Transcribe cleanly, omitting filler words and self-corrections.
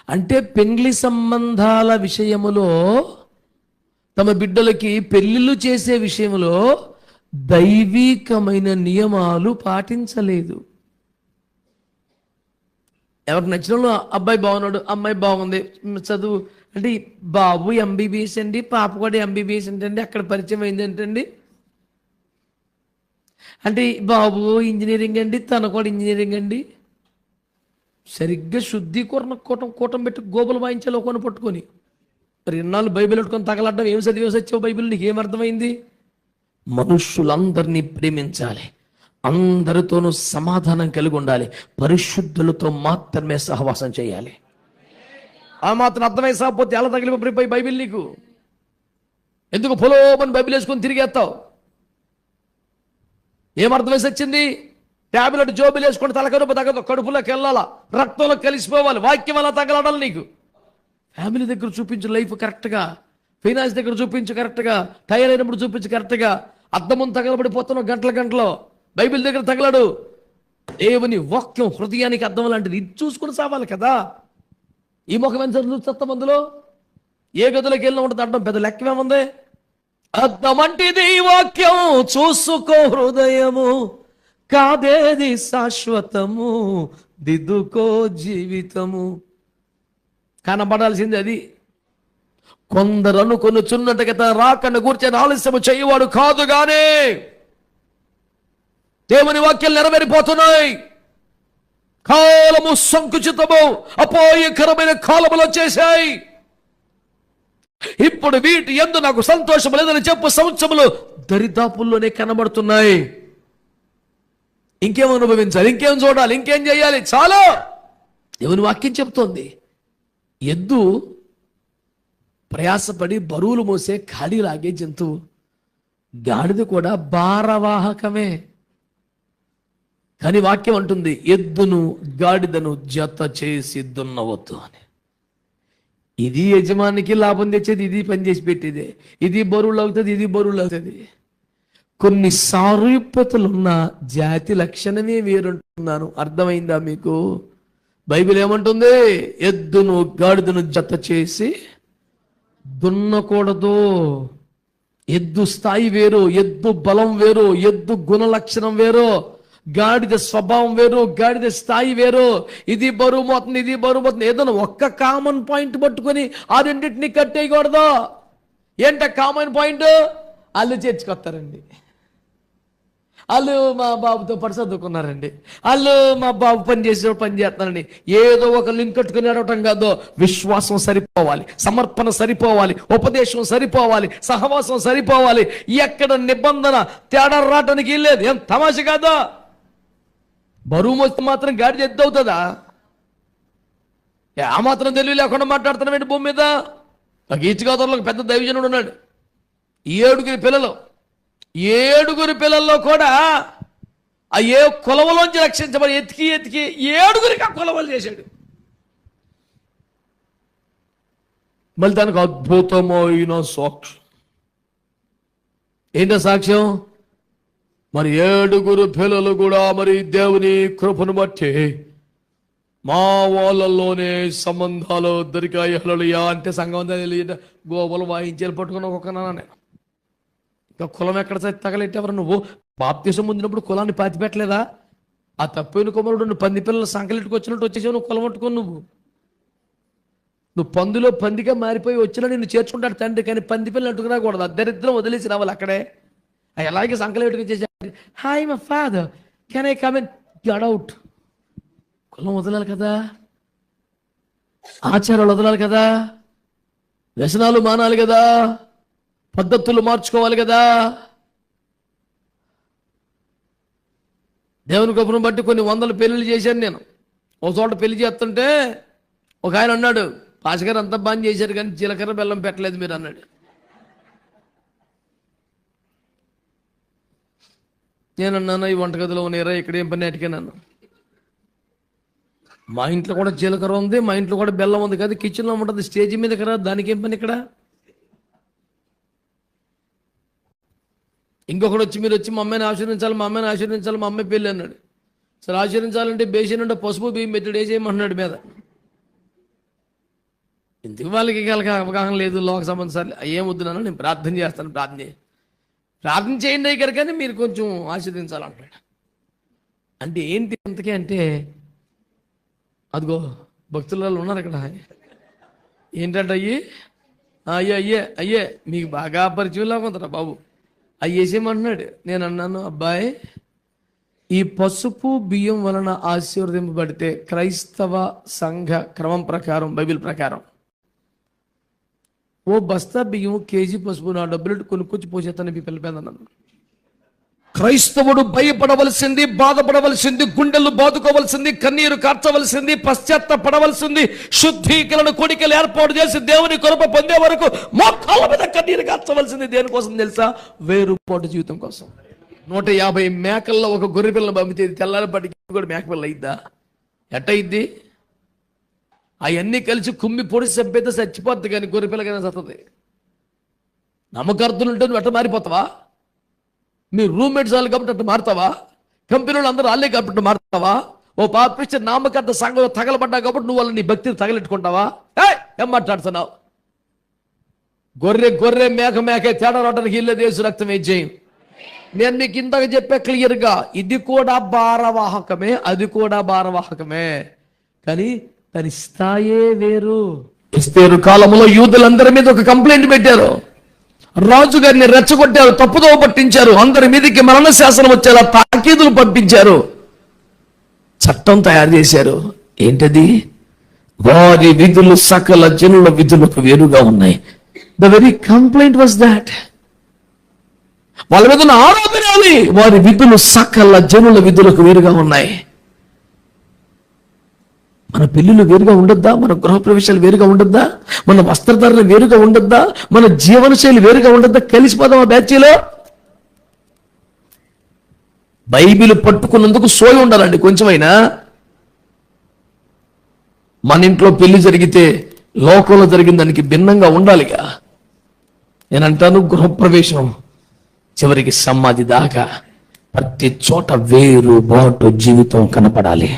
అంటే పెండ్లి సంబంధాల విషయములో, తమ బిడ్డలకి పెళ్లిళ్ళు చేసే విషయంలో దైవికమైన నియమాలు పాటించలేదు. ఎవరికి నచ్చిన వాళ్ళు, అబ్బాయి బాగున్నాడు, అమ్మాయి బాగుంది, చదువు అంటే బాబు ఎంబీబీఎస్ అండి, పాప కూడా ఎంబీబీఎస్ ఏంటండి, అక్కడ పరిచయం అయింది ఏంటండి, అంటే బాబు ఇంజనీరింగ్ అండి, తన కూడా ఇంజనీరింగ్ అండి. సరిగ్గా శుద్ధీకరణ కూటం పెట్టి గోపులు వాయించాలి ఒకని పట్టుకొని. మరి ఇన్నాళ్ళు బైబిల్ పెట్టుకొని తగలడ్డం, ఏం చదివేసి వచ్చావు బైబిల్, నీకు ఏమర్థమైంది? మనుషులందరినీ ప్రేమించాలి, అందరితోనూ సమాధానం కలిగి ఉండాలి, పరిశుద్ధులతో మాత్రమే సహవాసం చేయాలి. ఆ మాత్రం అర్థమై సాకపోతే ఎలా తగిలిపోయి బైబిల్ నీకు ఎందుకు పొలోమని బైబిల్ వేసుకొని తిరిగేస్తావు? ఏమర్థమేసి వచ్చింది? ట్యాబ్లెట్ జోబులు వేసుకొని తలకరుపు తగ్గదు, కడుపులోకి వెళ్ళాలా, రక్తంలో కలిసిపోవాలి, వాక్యం అలా తగలడాలి. నీకు ఫ్యామిలీ దగ్గర చూపించు లైఫ్ కరెక్ట్గా, ఫైనాన్స్ దగ్గర చూపించు కరెక్ట్గా, టైర్ అయినప్పుడు చూపించు కరెక్ట్గా. అద్దం ముందు తగలబడిపోతున్నావు గంటల బైబిల్ దగ్గర తగలడు. దేవుని వాక్యం హృదయానికి అర్థం లాంటిది, ఇది చూసుకుని సావాలి కదా. ఈ ముఖం ఎంత చూస్తాం, అందులో ఏ గదిలోకి వెళ్ళినా ఉంటుంది అడ్డం, పెద్ద లెక్కమేముంది? అర్థం అంటే ఈ వాక్యం చూసుకో హృదయము, కాదేది శాశ్వతము, దిద్దుకో జీవితము. కనబడాల్సింది అది. కొందరు అనుకొనుచున్నట్టుగా తన రాకను గూర్చిన ఆలస్యము చేయవాడు కాదు, గానే దేవుని వాక్యాలు నెరవేరిపోతున్నాయి. కాలము సంకుచితము, అపాయకరమైన కాలములు చేశాయి. ఇప్పుడు వీటి యందు నాకు సంతోషం లేదని చెప్పు సంవత్సరములు దరిదాపుల్లోనే కనబడుతున్నాయి. ఇంకేం అనుభవించాలి, ఇంకేం చూడాలి, ఇంకేం చేయాలి? చాలా దేవుని వాక్యం చెప్తోంది. ఎద్దు ప్రయాసపడి బరువులు మోసే ఖాళీ లాగే జంతువు, గాడిద కూడా భారవాహకమే. కానీ వాక్యం అంటుంది, ఎద్దును గాడిదను జత చేసి దున్నవద్దు అని. ఇది యజమానికి లాభం తెచ్చేది, ఇది పనిచేసి పెట్టేదే. ఇది బరువులు అవుతుంది, ఇది బరువులు అవుతుంది. కొన్ని సారూప్యతలున్న జాతి లక్షణమే వేరుంటున్నాను. అర్థమైందా మీకు? బైబిల్ ఏమంటుంది? ఎద్దును గాడిదను జత చేసి దున్నకూడదు. ఎద్దు స్థాయి వేరు, ఎద్దు బలం వేరు, ఎద్దు గుణ లక్షణం వేరు, గాడిద స్వభావం వేరు, గాడిద స్థాయి వేరు. ఇది బరువు పోతుంది, ఇది బరువు పోతుంది. ఏదైనా ఒక్క కామన్ పాయింట్ పట్టుకొని ఆ రెండింటిని కట్టేయకూడదు. ఏంట కామన్ పాయింట్? వాళ్ళు చేర్చుకొస్తారండి, వాళ్ళు మా బాబుతో పాటు చదువుకున్నారండి, వాళ్ళు మా బాబు పని చేస్తున్నారండి. ఏదో ఒక లింక్ కట్టుకుని అడగటం కాదు. విశ్వాసం సరిపోవాలి, సమర్పణ సరిపోవాలి, ఉపదేశం సరిపోవాలి, సహవాసం సరిపోవాలి. ఎక్కడ నిబంధన తేడా రావటానికి లేదు. ఏం తమాష కాదా? బరువు మోస్తే మాత్రం గాడి ఎద్దు అవుతుందా? ఆ మాత్రం తెలివి లేకుండా మాట్లాడుతున్నామేంటి భూమి మీద? ఒక ఈచిగోదావరిలో పెద్ద దైవజనుడు ఉన్నాడు. 7 పిల్లల్లో కూడా ఆ ఏ కొలవలోంచి రక్షించబడి ఎతికి 7 ఆ కొలవలు చేశాడు. మళ్ళీ దానికి అద్భుతమైన సాక్ష్యం. ఏంటో సాక్ష్యం? మరి 7 పిల్లలు కూడా మరి దేవుని కృపను బట్టి మా వాళ్ళల్లోనే సంబంధాలు దొరికాయి. హల్లెలూయా అంటే సంఘం గోబలు వాయించాలి పట్టుకుని ఒక్కొక్కనా. నేను ఇంకా కులం ఎక్కడ తగలెట్టేవారు? నువ్వు బాప్తిసం పొందినప్పుడు కులాన్ని పాతిపెట్టలేదా? ఆ తప్పైన కుమారుడు నువ్వు పంది పిల్లలు సంకలెట్టుకు వచ్చినట్టు వచ్చేసావు. నువ్వు కులం పట్టుకొని నువ్వు పందులో పందిగా మారిపోయి వచ్చినా నిన్ను చేర్చుకుంటాడు తండ్రి, కానీ పంది పిల్లలు అంటుకున్నా కూడదు. దరిద్రం వదిలేసి రావాలి అక్కడే. అలాగే సంకలెట్టుకు చేశాడు. Hi my father, can I come in? Get out. కులం వదలాలి కదా, ఆచారాలు వదలాలి కదా, వ్యసనాలు మానాలి కదా, పద్ధతులు మార్చుకోవాలి కదా. దేవుని కృపను బట్టి కొన్ని 100 పెళ్ళిళ్ళు చేశాను నేను. ఒక చోట పెళ్లి చేస్తుంటే ఒక ఆయన అన్నాడు, పాస్గారు అంతా బాగా చేశారు కానీ జీలకర్ర బెల్లం పెట్టలేదు మీరు అన్నాడు. నేనన్నాను, ఈ వంటగదిలో ఉన్నారా, ఇక్కడ ఏం పని అటికాను. మా ఇంట్లో కూడా జీలకర్ర ఉంది, మా ఇంట్లో కూడా బెల్లం ఉంది కదా, కిచెన్లో ఉంటుంది, స్టేజ్ మీద కదా, దానికి ఏం పని ఇక్కడ? ఇంకొకడు వచ్చి మీరు వచ్చి మా అమ్మాయిని ఆశీర్వించాలి, మా అమ్మాయిని ఆశీర్వించాలి, మా అమ్మాయి పెళ్ళి అన్నాడు. సరే ఆశీర్వించాలంటే బేసిన్ ఉంటే పసుపు బియ్యం పెట్టాడు, వేసేయమంటున్నాడు మీద. ఎందుకు వాళ్ళకి అవగాహన లేదు, లోక సంబంధం సార్ ఏం వద్దున్నాను, నేను ప్రార్థన చేస్తాను, ప్రార్థన చేయండి దగ్గర, కానీ మీరు కొంచెం ఆశీర్వదించాలంటాడు. అంటే ఏంటి అంతకే అంటే, అదిగో భక్తులలో ఉన్నారు అక్కడ. ఏంటంటే అయ్యే మీకు బాగా పరిచయం లాగుంటారా బాబు, అయ్యేసేమంటున్నాడు. నేను అన్నాను, అబ్బాయి ఈ పసుపు బియ్యం వలన ఆశీర్వదింపబడితే క్రైస్తవ సంఘ క్రమం ప్రకారం, బైబిల్ ప్రకారం ఓ బస్తా బియ్యం, కేజీ పసుపు నా డబ్బులు కొనుక్కొచ్చి పోసేస్తాను మీ పిల్లపేదన్నాను. క్రైస్తవుడు భయపడవలసింది, బాధపడవలసింది, గుండెలు బాదుకోవలసింది, కన్నీరు కార్చవలసింది, పశ్చాత్తపడవలసింది, శుద్ధీకరణ కోడికలు ఏర్పాటు చేసి దేవుని కృప పొందే వరకు మోకాళ్ళ మీద కన్నీరు కార్చవలసింది. దేనికోసం తెలుసా? వేరుపాటు జీవితం కోసం. 150 మేకల్లో ఒక గొర్రె పిల్లని పంపితే తెల్లారిపాటికి కూడా మేకపిల్ల అయిద్దా? ఎట్టయిద్ది? అవన్నీ కలిసి కుమ్మి పొడి చంపేస్తే చచ్చిపోద్ది, కానీ గొర్రె పిల్లకైనా చస్తుంది. నమ్మకార్థులు ఉంటే నువ్వు ఎట్ట మారిపోతావా? మీ రూమ్మేట్స్ వాళ్ళు కాబట్టి అట్టు మారుతావా? కంపెనీలు అందరూ వాళ్ళే కాబట్టి మారుతావా? ఓ పాపిస్తే నామకర్త సంఘంలో తగలబడ్డా కాబట్టి నువ్వు వాళ్ళని నీ భక్తిని తగలెట్టుకుంటావా? ఏం మాట్లాడుతున్నావు? గొర్రె మేకే తేడా రావడానికి ఇల్లే దేశ రక్తం ఏం చేయం. నేను మీకు ఇందాక చెప్పే క్లియర్గా, ఇది కూడా భారవాహకమే, అది కూడా భారవాహకమే, కానీ దాని స్థాయే వేరు. ఎస్తేరు కాలంలో యూదులందరి మీద ఒక కంప్లైంట్ పెట్టారు. రాజుగారిని రెచ్చగొట్టారు, తప్పుదోవ పట్టించారు, అందరి మీదకి మరణ శాసనం వచ్చేలా తాకీదులు పంపించారు, చట్టం తయారు చేశారు. ఏంటది? వారి విధులు సకల జనుల విధులకు వేరుగా ఉన్నాయి. The very complaint was that. వాళ్ళ మీద ఉన్న ఆరోపణ వారి విధులు సకల జనుల విధులకు వేరుగా ఉన్నాయి. మన పెళ్లిళ్ళు వేరుగా ఉండొద్దా? మన గృహప్రవేశాలు వేరుగా ఉండొద్దా? మన వస్త్రధారణ వేరుగా ఉండొద్దా? మన జీవన శైలి వేరుగా ఉండొద్దా? కలిసిపోదాం ఆ బ్యాచ్లో. బైబిల్ పట్టుకున్నందుకు సోయి ఉండాలండి కొంచెమైనా. మన ఇంట్లో పెళ్లి జరిగితే లోకంలో జరిగిన దానికి భిన్నంగా ఉండాలిగా. నేనంటాను, గృహప్రవేశం చివరికి సమాధి దాకా ప్రతి చోట వేరు బాటు జీవితం కనపడాలి.